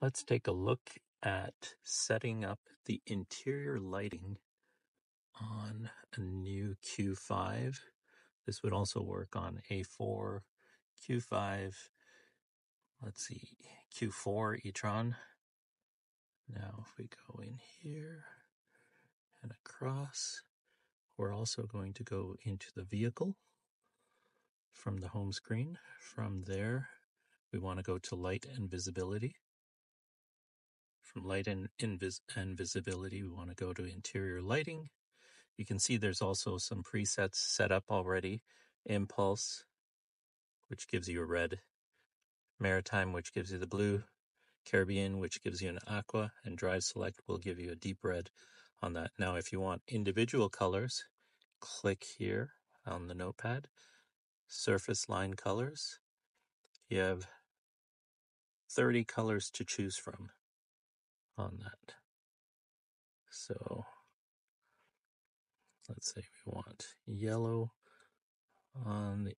Let's take a look at setting up the interior lighting on a new Q5. This would also work on A4, Q5, let's see, Q4 e-tron. Now if we go in here and across, we're also going to go into the vehicle from the home screen. From there, we want to go to light and visibility. From light and visibility, we want to go to interior lighting. You can see there's also some presets set up already. Impulse, which gives you a red. Maritime, which gives you the blue. Caribbean, which gives you an aqua. And Drive Select will give you a deep red on that. Now, if you want individual colors, click here on the notepad. Surface line colors. You have 30 colors to choose from on that. So let's say we want yellow on the,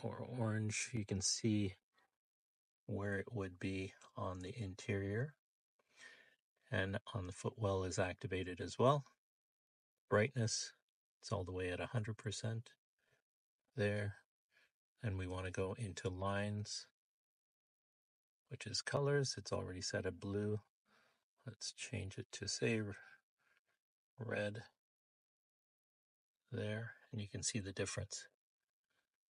or orange. You can see where it would be on the interior, and on the footwell is activated as well. Brightness, it's all the way at 100% there. And we want to go into lines, which is colors. It's already set at blue. Let's change it to say red there, and you can see the difference.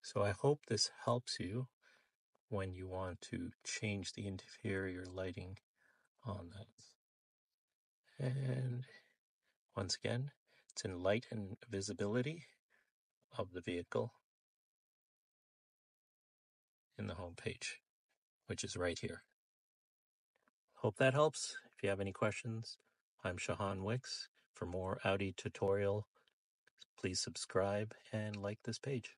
So I hope this helps you when you want to change the interior lighting on that. And once again, it's in light and visibility of the vehicle in the home page, which is right here. Hope that helps. If you have any questions, I'm Shehan Wicks. For more Audi tutorial, please subscribe and like this page.